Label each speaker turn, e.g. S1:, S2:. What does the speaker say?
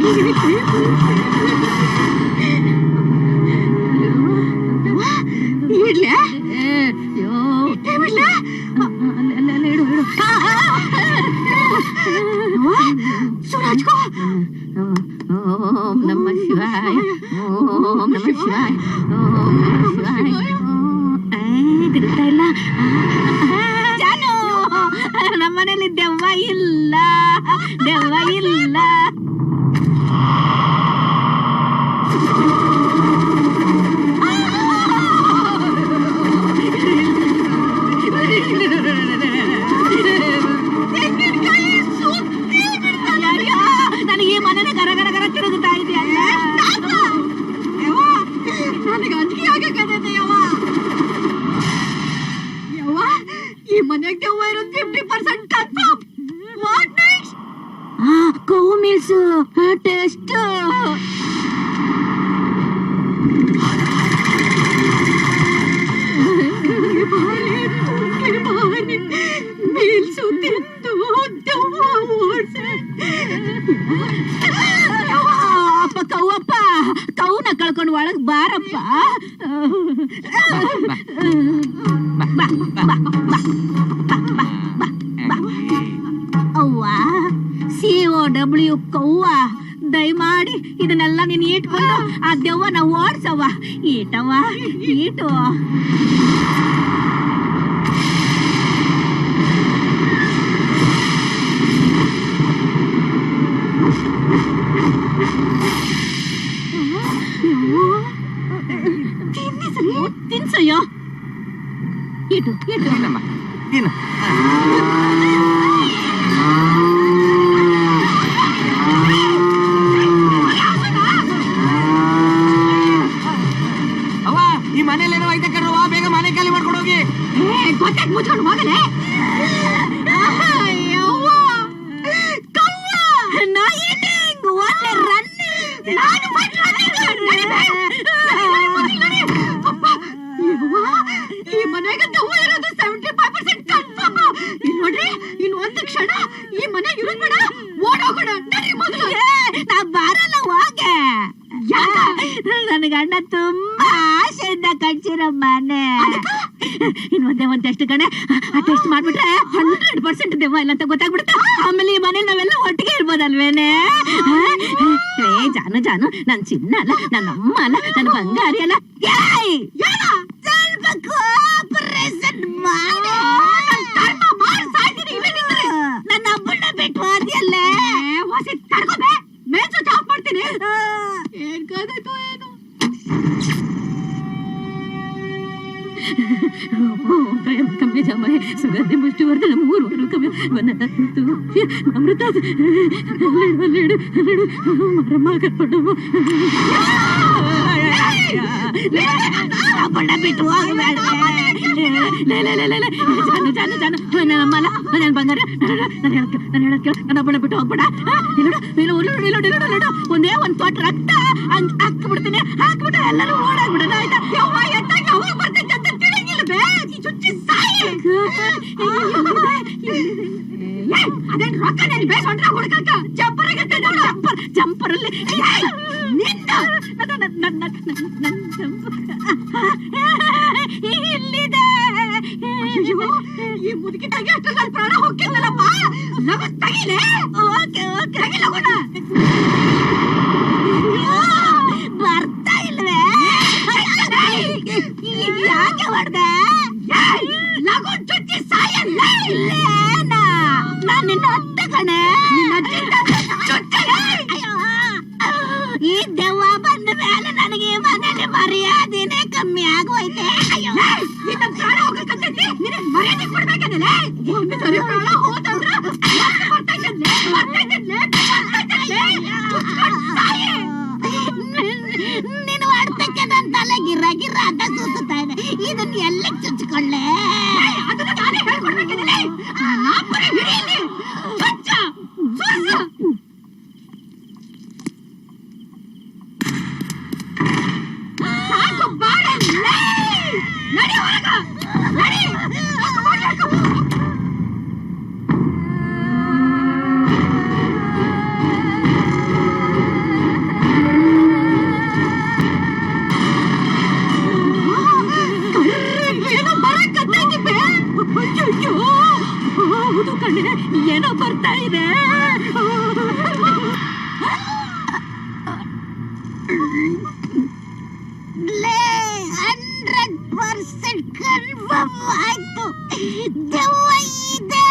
S1: ಓಂ ನಮಃ ಶಿವಾಯ, ಓಂ ನಮಃ ಶಿವಾಯ, ಓಂ ನಮಃ ಶಿವಾಯ. ತಿರುಗ್ತಾ ಇಲ್ಲ. ಜಾನು, ನಮ್ಮನೇಲಿ ದೆವ್ವ ಇಲ್ಲ, ದೆವ್ವ ಇಲ್ಲ. ನನಗೆ ಈ ಮನೇನ ಗರ ಗರ ಗರ ತಿರುಗುತ್ತಾ ಇದೆಯಲ್ಲ. ನನಗೆ ಅಂಜಿಕೆ ಆಗಕ್ಕದೈತೆ ಯವ್ವ. ಯವ್ವ, ಈ ಮನೆಗೆ ದೆವ್ವ ಇರೋದು 50% ಕನ್ಫರ್ಮ್. What next? ಕೋವು ಮೀಲ್ಸು ಟೆಸ್ಟ್. ಮೀಲ್ಸು ತಿಂದು ದೆವ್ವ ಓಡ್ಸೆ. ಅಪ್ಪ ಕೌವಪ್ಪ, ಕೌನ ಕಳ್ಕೊಂಡು ಒಳಗ್ ಬಾರಪ್ಪ. ಅವ್ವ, COW ಕೌವ, ದಯಮಾಡಿ ಇದನ್ನೆಲ್ಲ ನೀನ್ ಇಟ್ಕೊಂಡು ಆ ದೆವ್ವನ ಓಡ್ಸವ್ವ. ಈಟವ್ವ, ಈಟು. ತಿನ್ಸಯ್ಯೋ. ಇಟು ಇಟು.
S2: ಅವ್ವ, ಈ ಮನೇಲೇನೋ ಐತೆ ಕಣ್ರವ್ವ, ಬೇಗ ಮನೆ ಖಾಲಿ ಮಾಡ್ಕೊಂಡು ಹೋಗಿ.
S1: ಗೊತ್ತಾಗ್ ಮುಚ್ಕೊಂಡು ಹೋಗಲೇ. ಈ ಮನೆಗೆ ದೆವ್ವ ಇರೋದು 75% ಕನ್ಫರ್ಮ್. ಇಲ್ಲಿ ನೋಡ್ರಿ, ಇನ್ನು ಒಂದು ಕ್ಷಣ ಈ ಮನೆ ಇರೋದ್ ಬೇಡ, ಓಡೋಗೋಣ. ನಡಿ ಮೊದಲು. ನಾ ಬರಲ್ಲ, ಹೋಗೆ. ನನ್ನ ಗಂಡ ತುಂಬಾ ಆಸೆಯಿಂದ ಕಟ್ಸಿರೋ ಮನೆ. ಇನ್ನೊಂದೇ ಒಂದ್ ಟೆಸ್ಟ್ ಕಣೆ, ಆ ಟೆಸ್ಟ್ ಮಾಡ್ಬಿಟ್ರೆ 100% ದೆವ್ವ ಇಲ್ಲ ಅಂತ ಗೊತ್ತಾಗ್ಬಿಡುತ್ತೆ. ಆಮೇಲೆ ಈ ಮನೇಲಿ ನಾವೆಲ್ಲ ಒಟ್ಟಿಗೆ ಇರ್ಬೋದಲ್ವೇನೆ. ಜಾನು ಜಾನು, ನನ್ ಚಿನ್ನ ಅಲ್ಲ, ನನ್ನ ಅಮ್ಮ ಅಲ್ಲ, ನನ್ನ ಬಂಗಾರಿ ಅಲ್ಲ. ಸ್ವಲ್ಪ ಕೋಪರೇಷನ್ ಮಾಡಿ. ನನ್ನ ಅಬ್ಬಣ್ಣ ಬಿಟ್ಟು ಹೋದ್ಯಲ್ಲೇ. ಹೊಸಿ ತಡ್ಕೋಬೇ, ಮೇನ್ ಸ್ವಿಚ್ ಆಫ್ ಮಾಡ್ತೀನಿ. ಏನ್ ಕಾದಾಯ್ತು ಏನು. ಕಮ್ಮಿ ಜಮಯ ಸುಗಂಧಿ ಮುಷ್ಟಿವರ್ಧನ 3 ಕಮ್ಮಿ ಅಮೃತ ಮರಮಾಗ ಪಡವು. ಬಣ್ಣ ಬಿಟ್ಟು ಹೋಗಬೇಡ. ಜಾನು ಜಾನು ಜಾನು, ನಮ್ಮಲ್ಲ, ನನ್ನ ಬಂಗಾರ, ನಾನು ಹೇಳಕ್ಕೆ ನನ್ನ ಬಣ್ಣ ಬಿಟ್ಟು ಹೋಗ್ಬೇಡ. ಒಂದೇ ಒಂದ್ ತೊಟ್ಟು ರಕ್ತ ಹಾಕ್ಬಿಡ್ತೀನಿ, ಹಾಕ್ಬಿಟ್ರೆ ಎಲ್ಲರೂ ಓಡಾಗ್ಬಿಡೋಣ. ಆಯ್ತಾ? ಯವ್ವ ಎತ್ತಾಗ ಯಾವಾಗ ಬರ್ತೈತೆ ಅಂತ ತಿಳಿಗಿಲ್ಲ ಬೇ. ಚುಚ್ಚಿ ಸಾಯಿ. ಅದೇನ್ ರೊಕ್ಕ ನಾನು ಬೇಸೊಂಡ್ರ ಹುಡುಕಕ್ಕ ಜಂಪರಾಗತ್ತೆ ನೋಡು. ಜಂಪರಲ್ಲಿ ನಿಂತ ಇಲ್ಲಿದೆ. ಈ ಮುದುಕಿ ತಗಿ ಅಷ್ಟೊಂದು ಪ್ರಾಣ ಹೋಗ್ತಿಲ್ಲಪ್ಪ. ಲಗು ತಗಿಲೆ. ಓಕೆ ಓಕೆ, ತಗಿ ಲಗುಣ. ಬರ್ತಾ ಇಲ್ವೇ? ಯಾಕೆ ಹೊಡ್ದೆ? ಲಗು ಚುಚ್ಚಿ ಸಾಯಲ್ಲ. ಇಲ್ಲೇನಾ ನಾನು ನಿನ್ನ ಅತ್ತೆ ಕಣೆ. ಈ ದೆವ್ವ ಬಂದ ಮೇಲೆ ನನಗೆ ಮನೇಲಿ ಮರ್ಯಾದೆನೇ ಕಮ್ಮಿ ಆಗೋಯ್ತೆ. ಪ್ರಾಣ ಹೋಗಕ್ಕಂತೈತಿ, ನಿನಗೆ ಮರ್ಯಾದೆ ಕೊಡ್ಬೇಕಂದ್ರೆ ಒಂದು ಸರಿ ಪ್ರಾಣ ಹೋದಂದ್ರ ನೀನು ಅಡ್ತಕ್ಕೆ ನನ್ನ ತಲೆ ಗಿರ ಗಿರ ಅಂತ ಸುತ್ತಾ ಇದೆ. ಇದನ್ನ ಎಲ್ಲಿಗೆ ಚುಚ್ಚಿಕೊಳ್ಳೆ? ಅದನ್ನ ನಾನೇ ಹೇಳ್ಕೊಡ್ಬೇಕಂದ್ರೆ ಹಿಡಿಯಲ್ಲಿ ಸಾಕು. ಬಾಳ ನಡಿ ಹೊರಗ, ನಡಿ. ಕಣೆ ಏನೋ ಬರ್ತಾ ಇದೆ. ಲೇ 100% ಕನ್ಫರ್ಮ್ ಆಯ್ತು, ದೆವ್ವ ಇದೆ.